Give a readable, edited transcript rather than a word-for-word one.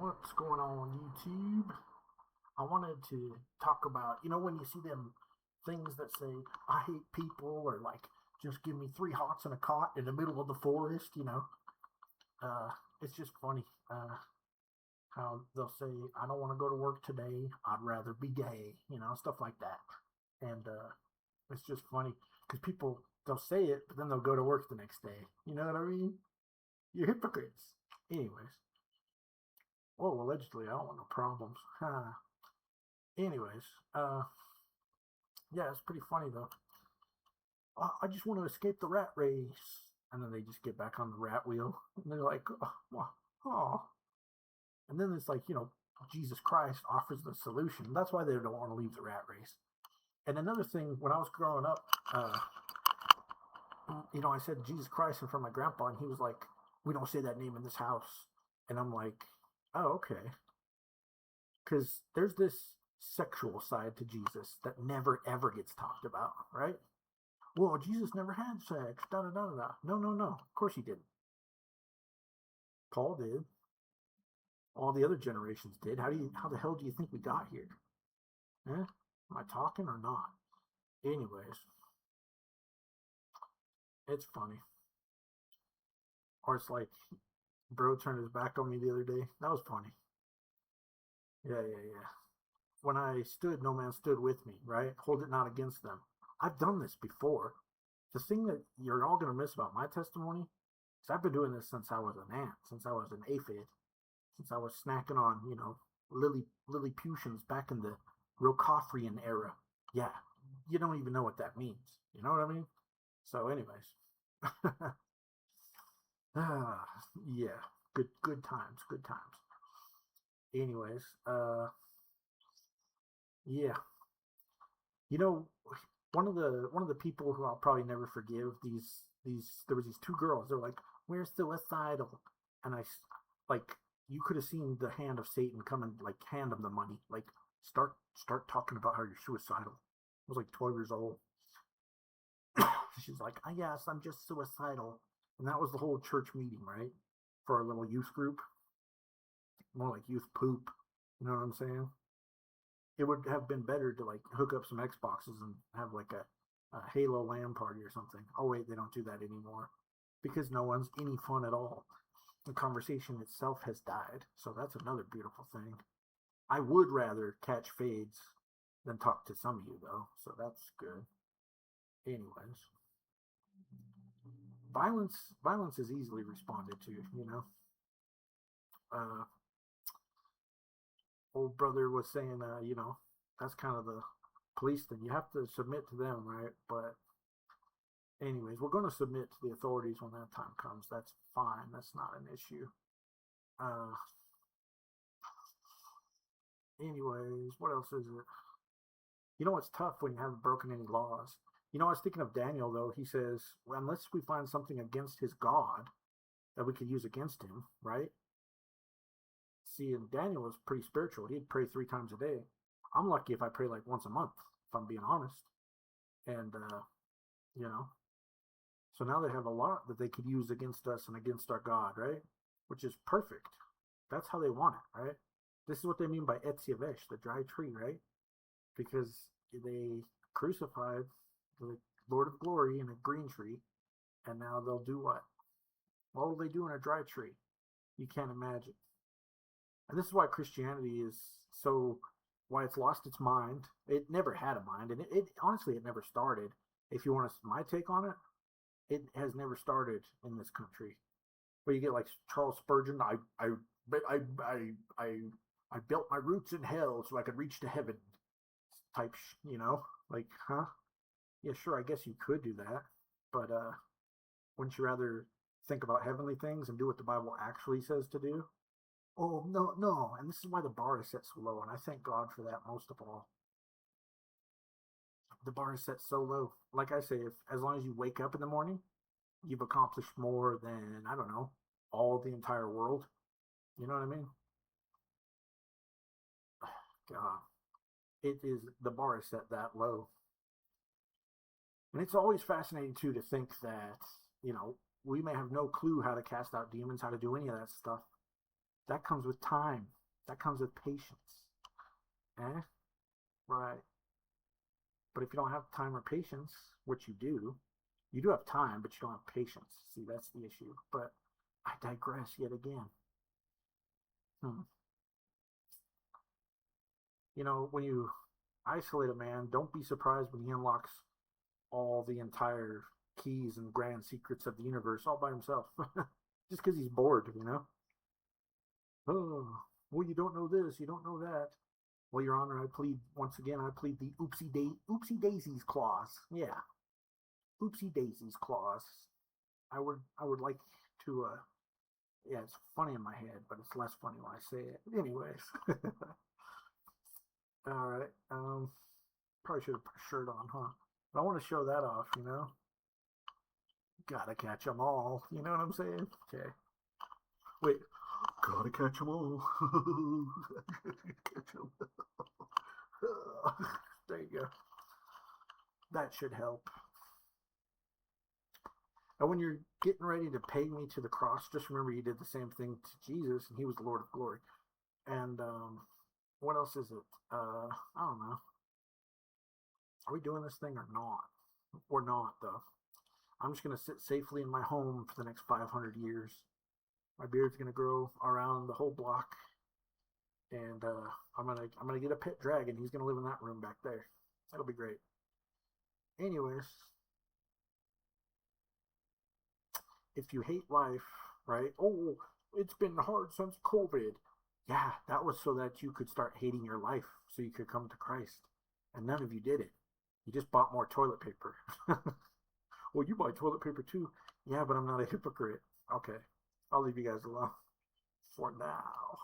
What's going on YouTube? I wanted to talk about, when you see them things that say, I hate people, or like, just give me three hots and a cot in the middle of the forest, uh, it's just funny how they'll say, I don't want to go to work today, I'd rather be gay, stuff like that. And it's just funny because people, they'll say it, but then they'll go to work the next day. You know what I mean? You're hypocrites. Anyways, well, allegedly, I don't want no problems. Anyways, uh, yeah, it's pretty funny though. I just want to escape the rat race, and then they just get back on the rat wheel, and they're like, oh. And then it's like, Jesus Christ offers the solution. That's why they don't want to leave the rat race. And another thing, when I was growing up, I said Jesus Christ in front of my grandpa, and he was like, "We don't say that name in this house." And I'm like, "Oh, okay." Because there's this sexual side to Jesus that never ever gets talked about, right? Well, Jesus never had sex. Da da da da. No, no, no. Of course he didn't. Paul did. All the other generations did. How the hell do you think we got here? Eh? Am I talking or not? Anyways, it's funny. Or it's like, bro turned his back on me the other day. That was funny. Yeah, yeah, yeah. When I stood, no man stood with me, right? Hold it not against them. I've done this before. The thing that you're all going to miss about my testimony is I've been doing this since I was an ant, since I was an aphid, since I was snacking on, Lilliputians back in the Rockoffrian era. Yeah, you don't even know what that means. You know what I mean? So, anyways, yeah, good times, good times. Anyways, yeah, you know, one of the people who I'll probably never forgive, these there was these two girls. They're like, "We're suicidal," and like, you could have seen the hand of Satan come and like hand them the money, like start talking about how you're suicidal. I was like 12 years old. She's like, "Oh, yes, I'm just suicidal," and that was the whole church meeting, right? For our little youth group, more like youth poop. You know what I'm saying? It would have been better to like hook up some Xboxes and have like a Halo LAN party or something. Oh wait, they don't do that anymore because no one's any fun at all. The conversation itself has died, so that's another beautiful thing. I would rather catch fades than talk to some of you though, so that's good. Anyways, violence is easily responded to. Uh, Old brother was saying, that's kind of the police thing. You have to submit to them, right? But anyways, we're going to submit to the authorities when that time comes. That's fine. That's not an issue. Uh, anyways, what else is it? It's tough when you haven't broken any laws. I was thinking of Daniel though. He says, well, unless we find something against his God that we could use against him, right? See, and Daniel was pretty spiritual. He'd pray 3 times a day. I'm lucky if I pray like once a month, if I'm being honest. And you know, so now they have a lot that they could use against us and against our God, right? Which is perfect. That's how they want it, right? This is what they mean by Etziavesh, the dry tree, right? Because they crucified the Lord of Glory in a green tree, and now they'll do what? What will they do in a dry tree? You can't imagine. And this is why Christianity is so, why it's lost its mind. It never had a mind, and it honestly, it never started. If you want my take on it, it has never started in this country. Where you get like Charles Spurgeon, I, I, I, I built my roots in hell so I could reach to heaven, type, like, huh? Yeah, sure, I guess you could do that, but wouldn't you rather think about heavenly things and do what the Bible actually says to do? Oh, no, no, and this is why the bar is set so low, and I thank God for that most of all. The bar is set so low. Like I say, if as long as you wake up in the morning, you've accomplished more than, I don't know, all the entire world. You know what I mean? God, it is, the bar is set that low. And it's always fascinating too to think that, we may have no clue how to cast out demons, how to do any of that stuff. That comes with time. That comes with patience. Eh? Right. But if you don't have time or patience, which you do have time, but you don't have patience. See, that's the issue. But I digress yet again. Hmm. When you isolate a man, don't be surprised when he unlocks all the entire keys and grand secrets of the universe all by himself. Just because he's bored. Oh, well, you don't know this, you don't know that. Well, Your Honor, once again, I plead the oopsie daisies clause. Yeah, oopsie daisies clause. I would like to yeah, it's funny in my head, but it's less funny when I say it. Anyways. All right. Probably should have put a shirt on, huh? But I want to show that off. Gotta catch them all. You know what I'm saying? Okay. Wait. Gotta catch them all. Catch 'em. There you go. That should help. And when you're getting ready to peg me to the cross, just remember you did the same thing to Jesus, and he was the Lord of glory. And what else is it? I don't know. Are we doing this thing or not? Or not, though. I'm just going to sit safely in my home for the next 500 years. My beard's going to grow around the whole block. And I'm gonna get a pet dragon. He's gonna live in that room back there. That'll be great. Anyways, if you hate life, right? Oh, it's been hard since COVID. Yeah, that was so that you could start hating your life, so you could come to Christ. And none of you did it. You just bought more toilet paper. Well, you buy toilet paper too. Yeah, but I'm not a hypocrite. Okay, I'll leave you guys alone for now.